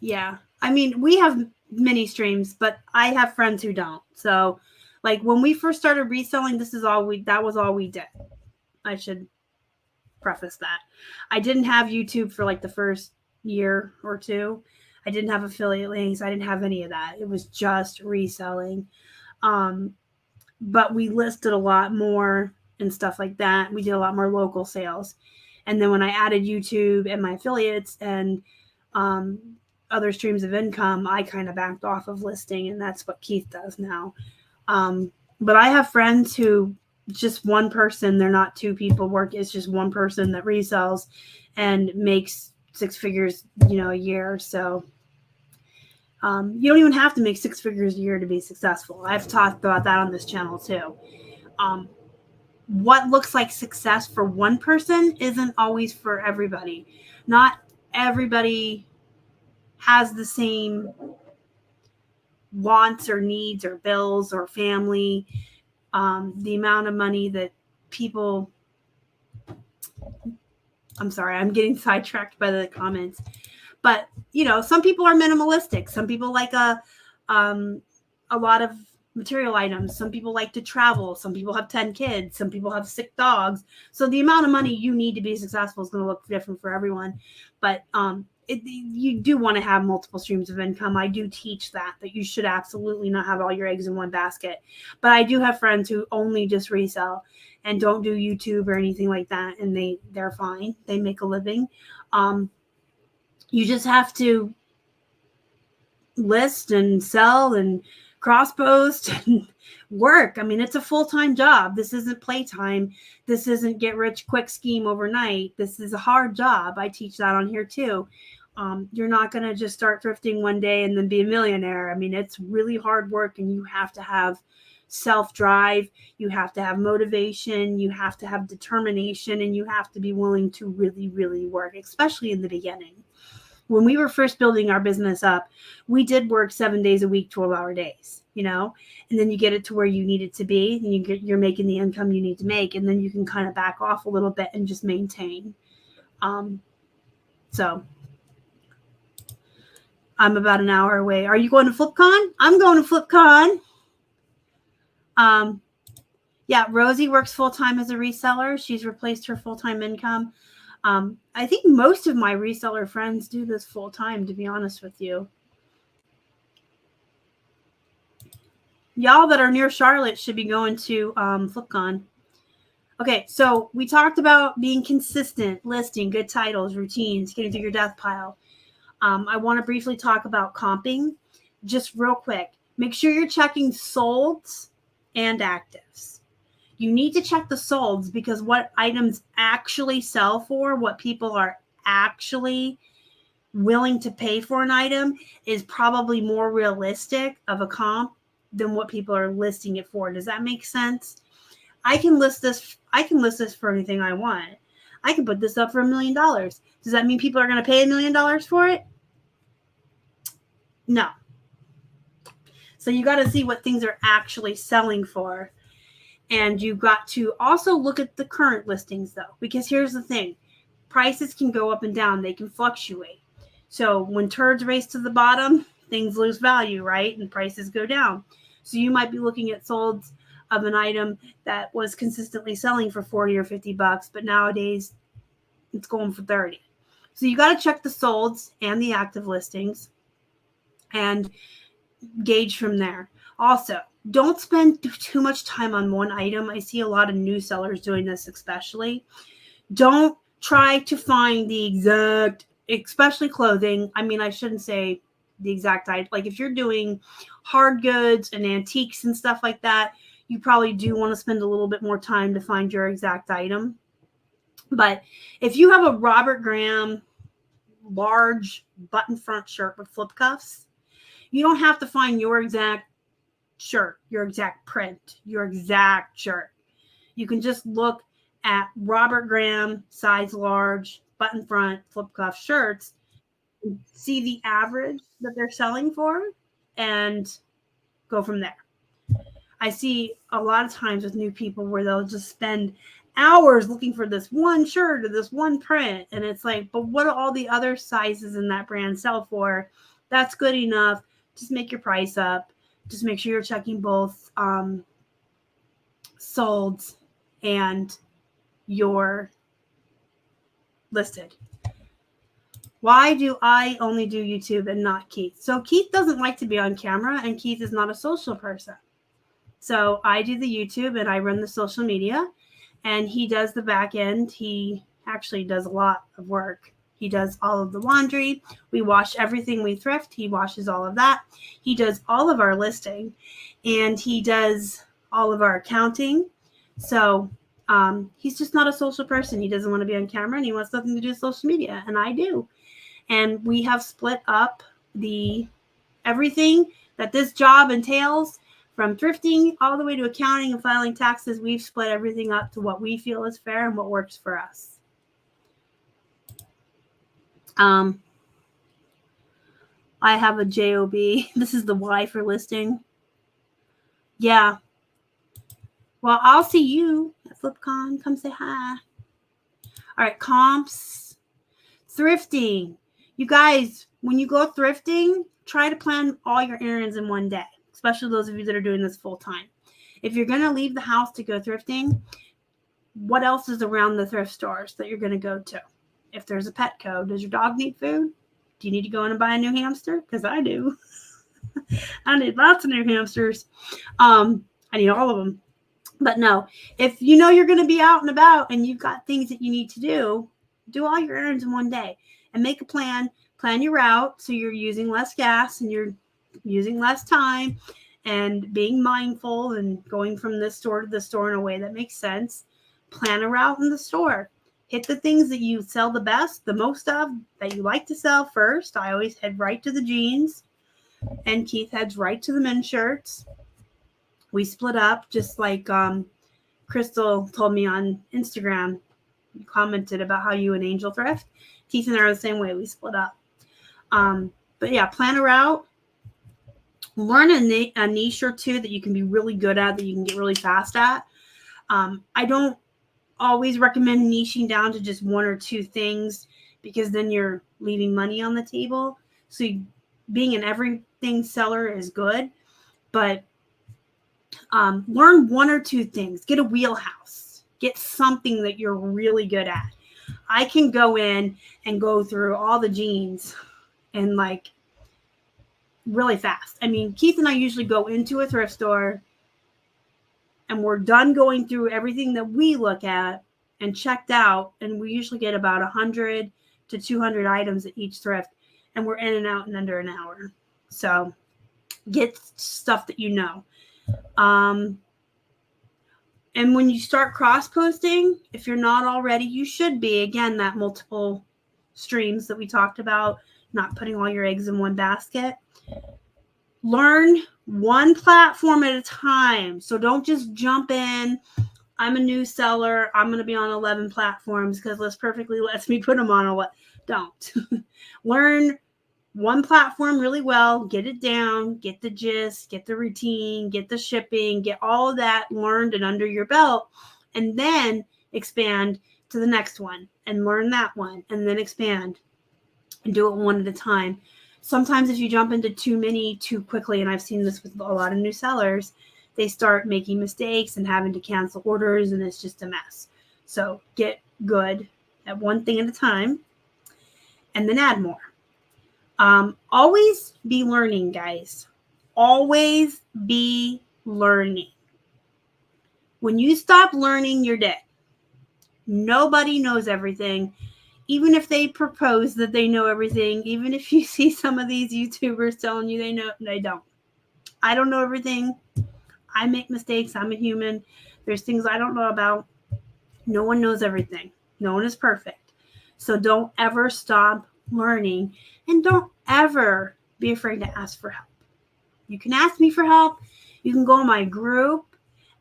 Yeah. I mean, we have mini streams, but I have friends who don't. So, like when we first started reselling, that was all we did. I should preface that. I didn't have YouTube for like the first year or two. I didn't have affiliate links. I didn't have any of that. It was just reselling. But we listed a lot more and stuff like that. We did a lot more local sales. And then when I added YouTube and my affiliates and other streams of income, I kind of backed off of listing, and that's what Keith does now. But I have friends who just one person, they're not two people work. It's just one person that resells and makes 6 figures, a year. So you don't even have to make 6 figures a year to be successful. I've talked about that on this channel too. What looks like success for one person isn't always for everybody. Not everybody has the same wants or needs or bills or family. The amount of money that people, I'm sorry, I'm getting sidetracked by the comments, but some people are minimalistic. Some people like a lot of material items. Some people like to travel. Some people have 10 kids. Some people have sick dogs. So the amount of money you need to be successful is going to look different for everyone. But you do want to have multiple streams of income. I do teach that you should absolutely not have all your eggs in one basket. But I do have friends who only just resell and don't do YouTube or anything like that, and they're fine. They make a living. You just have to list and sell and crosspost and work. I mean, it's a full-time job. This isn't playtime. This isn't get rich quick scheme overnight. This is a hard job. I teach that on here too. You're not going to just start thrifting one day and then be a millionaire. I mean, it's really hard work, and you have to have self-drive. You have to have motivation. You have to have determination, and you have to be willing to really, really work, especially in the beginning. When we were first building our business up, we did work 7 days a week, 12-hour days, and then you get it to where you need it to be, and you're making the income you need to make, and then you can kind of back off a little bit and just maintain. So I'm about an hour away. Are you going to FlipCon? I'm going to FlipCon. Yeah, Rosie works full-time as a reseller. She's replaced her full-time income. I think most of my reseller friends do this full time, to be honest with you. Y'all that are near Charlotte should be going to FlipCon. Okay, so we talked about being consistent, listing, good titles, routines, getting through your death pile. I want to briefly talk about comping, just real quick. Make sure you're checking solds and actives. You need to check the solds because what items actually sell for, what people are actually willing to pay for an item is probably more realistic of a comp than what people are listing it for. Does that make sense? I can list this for anything I want. I can put this up for $1 million. Does that mean people are going to pay $1 million for it? No. So you got to see what things are actually selling for. And you've got to also look at the current listings though, because here's the thing. Prices can go up and down. They can fluctuate. So when turds race to the bottom, things lose value, right? And prices go down. So you might be looking at solds of an item that was consistently selling for 40 or 50 bucks, but nowadays it's going for 30. So you got to check the solds and the active listings and gauge from there. Also, don't spend too much time on one item. I see a lot of new sellers doing this, especially. Don't try to find the exact, especially clothing. I mean, I shouldn't say the exact item. Like if you're doing hard goods and antiques and stuff like that, you probably do want to spend a little bit more time to find your exact item. But if you have a Robert Graham large button front shirt with flip cuffs, you don't have to find your exact shirt, your exact print, your exact shirt. You can just look at Robert Graham size large button front flip cuff shirts, see the average that they're selling for, and go from there. I see a lot of times with new people where they'll just spend hours looking for this one shirt or this one print. And it's like, but what do all the other sizes in that brand sell for? That's good enough. Just make your price up. Just make sure you're checking both solds and your listed. Why do I only do YouTube and not Keith? So Keith doesn't like to be on camera, and Keith is not a social person. So I do the YouTube and I run the social media, and he does the back end. He actually does a lot of work. He does all of the laundry. We wash everything we thrift. He washes all of that. He does all of our listing, and he does all of our accounting. So he's just not a social person. He doesn't want to be on camera, and he wants nothing to do with social media, and I do. And we have split up the everything that this job entails, from thrifting all the way to accounting and filing taxes. We've split everything up to what we feel is fair and what works for us. I have a JOB. This is the Y for listing. Yeah. Well, I'll see you at FlipCon. Come say hi. All right, comps. Thrifting. You guys, when you go thrifting, try to plan all your errands in one day, especially those of you that are doing this full time. If you're going to leave the house to go thrifting, what else is around the thrift stores that you're going to go to? If there's a Petco, does your dog need food? Do you need to go in and buy a new hamster? Because I do. I need lots of new hamsters. I need all of them. But no, if you know you're going to be out and about and you've got things that you need to do all your errands in one day and make a plan. Plan your route so you're using less gas and you're using less time and being mindful and going from this store to this store in a way that makes sense. Plan a route in the store. Hit the things that you sell the best, the most of, that you like to sell first. I always head right to the jeans, and Keith heads right to the men's shirts. We split up, just like Crystal told me on Instagram. You commented about how you and Angel thrift. Keith and I are the same way. We split up. But yeah, plan a route. Learn a niche or two that you can be really good at, that you can get really fast at. I don't always recommend niching down to just one or two things, because then you're leaving money on the table. So being an everything seller is good, but learn one or two things. Get a wheelhouse. Get something that you're really good at. I can go in and go through all the jeans and like really fast. I mean, Keith and I usually go into a thrift store and we're done going through everything that we look at and checked out, and we usually get about 100 to 200 items at each thrift, and we're in and out in under an hour. So Get stuff that you know. And when you start cross-posting, if you're not already, you should be. Again, that multiple streams that we talked about, not putting all your eggs in one basket. Learn one platform at a time. So don't just jump in. I'm a new seller. I'm going to be on 11 platforms because List Perfectly lets me put them on a what? Don't. Learn one platform really well, get it down, get the gist, get the routine, get the shipping, get all of that learned and under your belt, and then expand to the next one and learn that one and then expand and do it one at a time. Sometimes if you jump into too many too quickly, and I've seen this with a lot of new sellers, they start making mistakes and having to cancel orders, and it's just a mess. So get good at one thing at a time and then add more. Always be learning, guys. Always be learning. When you stop learning, you're dead. Nobody knows everything. Even if they propose that they know everything, even if you see some of these YouTubers telling you they know, they don't. I don't know everything. I make mistakes. I'm a human. There's things I don't know about. No one knows everything. No one is perfect. So don't ever stop learning, and don't ever be afraid to ask for help. You can ask me for help. You can go in my group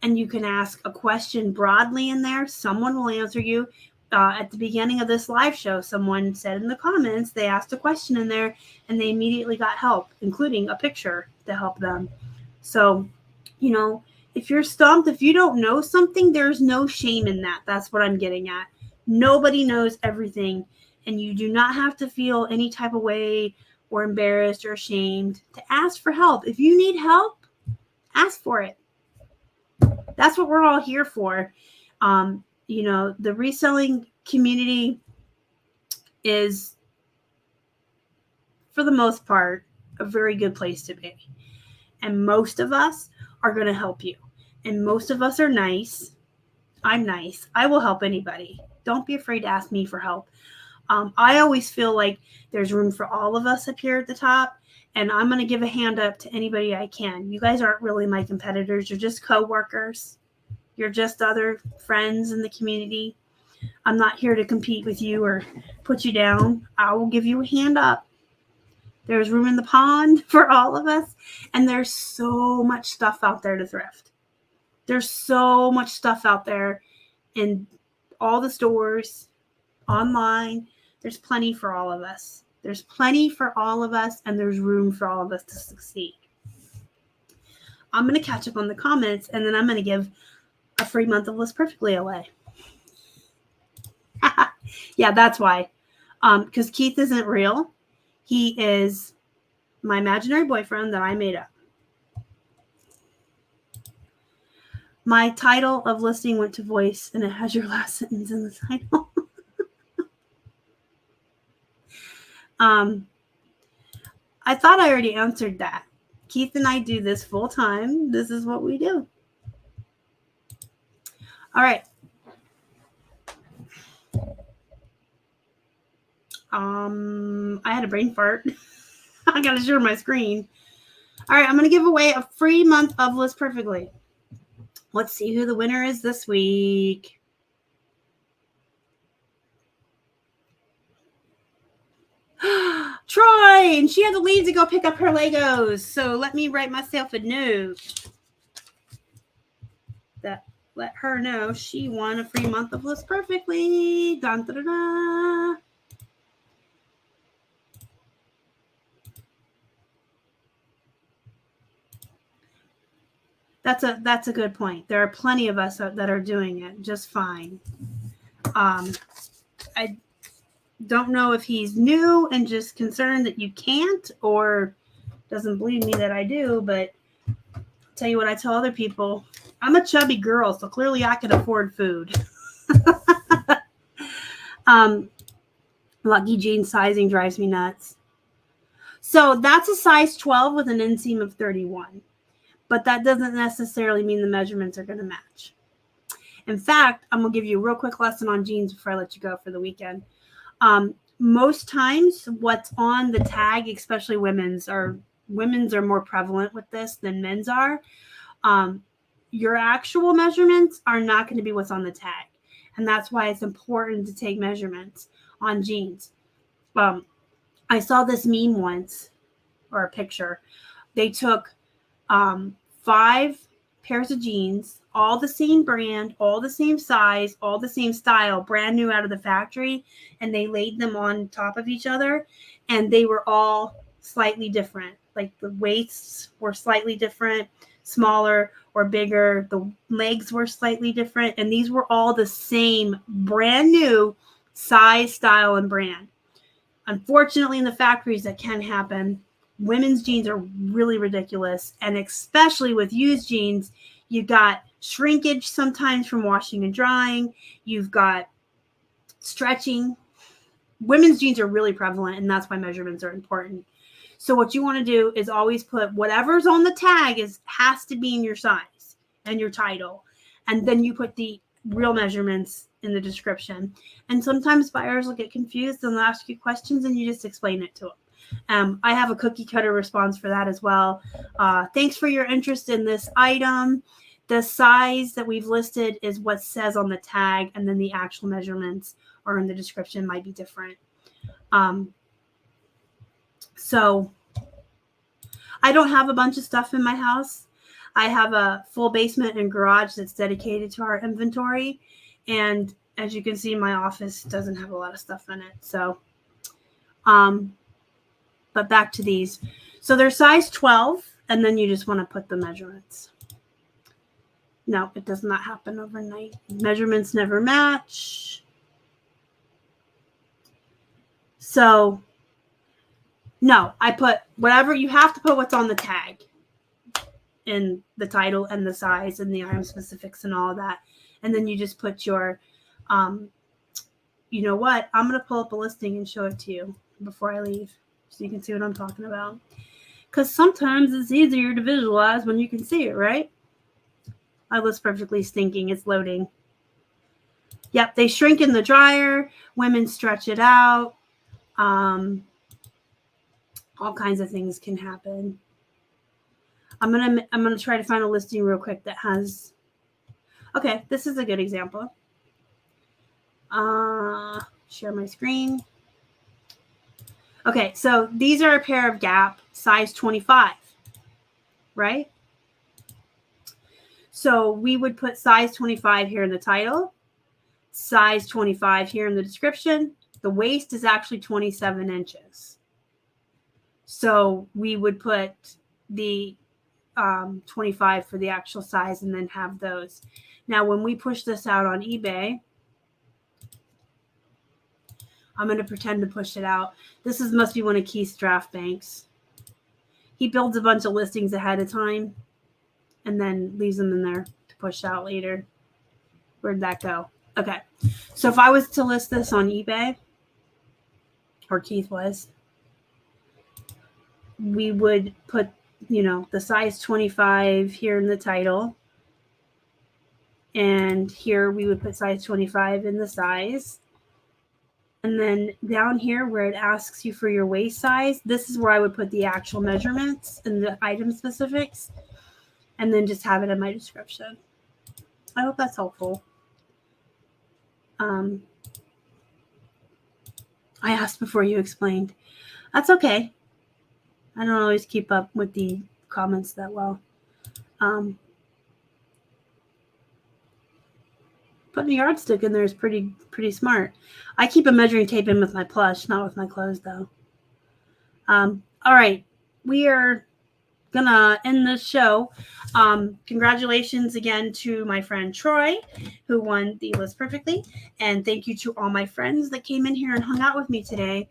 and you can ask a question broadly in there. Someone will answer you. At the beginning of this live show, someone said in the comments, they asked a question in there and they immediately got help, including a picture to help them. So, if you're stumped, if you don't know something, there's no shame in that. That's what I'm getting at. Nobody knows everything, and you do not have to feel any type of way or embarrassed or ashamed to ask for help. If you need help, ask for it. That's what we're all here for. The reselling community is, for the most part, a very good place to be. And most of us are going to help you. And most of us are nice. I'm nice. I will help anybody. Don't be afraid to ask me for help. I always feel like there's room for all of us up here at the top. And I'm going to give a hand up to anybody I can. You guys aren't really my competitors. You're just coworkers. You're just other friends in the community. I'm not here to compete with you or put you down. I will give you a hand up. There's room in the pond for all of us. And there's so much stuff out there to thrift. There's so much stuff out there in all the stores, online. There's plenty for all of us. There's plenty for all of us, and there's room for all of us to succeed. I'm going to catch up on the comments, and then I'm going to give a free month of List Perfectly away. Yeah, that's why. Because Keith isn't real. He is my imaginary boyfriend that I made up. My title of listing went to voice, and it has your last sentence in the title. I thought I already answered that. Keith and I do this full time. This is what we do. All right. I had a brain fart. I got to share my screen. All right. I'm going to give away a free month of List Perfectly. Let's see who the winner is this week. Troy, and she had to leave to go pick up her Legos. So let me write myself a note that let her know she won a free month of List Perfectly. Dun, da, da, da. That's a good point. There are plenty of us that are doing it just fine. I don't know if he's new and just concerned that you can't, or doesn't believe me that I do, but I'll tell you what I tell other people. I'm a chubby girl, so clearly I can afford food. Lucky jean sizing drives me nuts. So that's a size 12 with an inseam of 31. But that doesn't necessarily mean the measurements are going to match. In fact, I'm going to give you a real quick lesson on jeans before I let you go for the weekend. Most times what's on the tag, especially women's, are women's are more prevalent with this than men's are. Your actual measurements are not going to be what's on the tag. And that's why it's important to take measurements on jeans. I saw this meme once, or a picture. They took 5 pairs of jeans, all the same brand, all the same size, all the same style, brand new out of the factory, and they laid them on top of each other, and they were all slightly different. Like the waists were slightly different, smaller or bigger. The legs were slightly different, and these were all the same brand new size, style, and brand. Unfortunately, in the factories, that can happen. Women's jeans are really ridiculous, and especially with used jeans, you got shrinkage sometimes from washing and drying. You've got stretching. Women's jeans are really prevalent, and that's why measurements are important. So what you want to do is always put whatever's on the tag has to be in your size and your title, and then you put the real measurements in the description. And sometimes buyers will get confused and they'll ask you questions, and you just explain it to them. I have a cookie cutter response for that as well. Thanks for your interest in this item. The size that we've listed is what says on the tag, and then the actual measurements are in the description, might be different. So I don't have a bunch of stuff in my house. I have a full basement and garage that's dedicated to our inventory. And as you can see, my office doesn't have a lot of stuff in it. So, but back to these. So they're size 12, and then you just want to put the measurements. No, it does not happen overnight. Measurements never match. So, no, I put whatever, you have to put what's on the tag in the title and the size and the item specifics and all of that. And then you just put your, you know what? I'm going to pull up a listing and show it to you before I leave so you can see what I'm talking about. Because sometimes it's easier to visualize when you can see it, right? My list's perfectly stinking. It's loading. Yep, they shrink in the dryer. Women stretch it out. All kinds of things can happen. I'm gonna try to find a listing real quick that has. Okay, this is a good example. Share my screen. Okay, so these are a pair of Gap size 25, right? So we would put size 25 here in the title, size 25 here in the description. The waist is actually 27 inches. So we would put the 25 for the actual size and then have those. Now, when we push this out on eBay, I'm going to pretend to push it out. This must be one of Keith's draft banks. He builds a bunch of listings ahead of time and then leaves them in there to push out later. Where'd that go? Okay. So if I was to list this on eBay, or Keith was, we would put, the size 25 here in the title. And here we would put size 25 in the size. And then down here where it asks you for your waist size, this is where I would put the actual measurements and the item specifics, and then just have it in my description. I hope that's helpful. I asked before you explained. That's okay. I don't always keep up with the comments that well. Putting a yardstick in there is pretty smart. I keep a measuring tape in with my plush, not with my clothes, though. All right. We are going to end this show. Congratulations again to my friend Troy, who won the list perfectly. And thank you to all my friends that came in here and hung out with me today.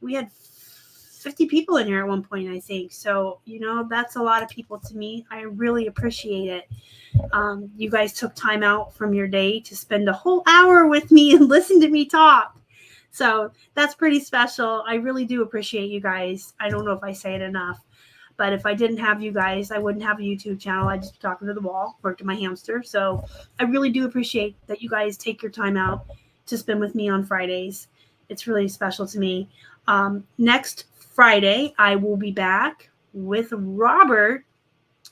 We had 50 people in here at one point, I think. So, that's a lot of people to me. I really appreciate it. You guys took time out from your day to spend a whole hour with me and listen to me talk. So that's pretty special. I really do appreciate you guys. I don't know if I say it enough, but if I didn't have you guys, I wouldn't have a YouTube channel. I'd just be talking to the wall, work to my hamster. So I really do appreciate that you guys take your time out to spend with me on Fridays. It's really special to me. Next Friday, I will be back with Robert,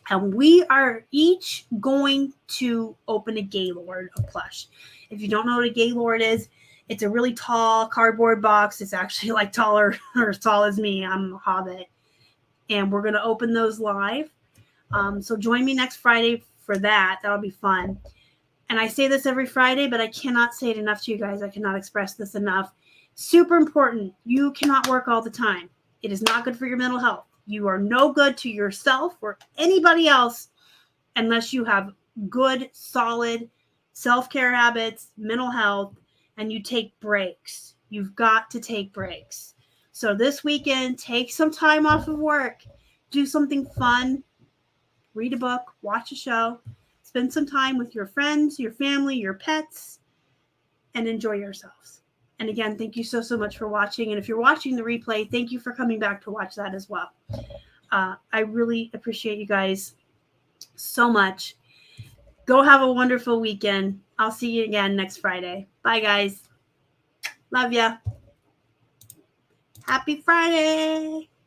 and we are each going to open a Gaylord of Plush. If you don't know what a Gaylord is, it's a really tall cardboard box. It's actually like taller or as tall as me. I'm a hobbit. And we're going to open those live. So join me next Friday for that. That'll be fun. And I say this every Friday, but I cannot say it enough to you guys. I cannot express this enough. Super important. You cannot work all the time. It is not good for your mental health. You are no good to yourself or anybody else unless you have good, solid self-care habits, mental health, and you take breaks. You've got to take breaks. So this weekend, take some time off of work. Do something fun. Read a book, watch a show, spend some time with your friends, your family, your pets, and enjoy yourselves. And again, thank you so much for watching. And if you're watching the replay, thank you for coming back to watch that as well. I really appreciate you guys so much. Go have a wonderful weekend. I'll see you again next Friday. Bye, guys. Love ya. Happy Friday.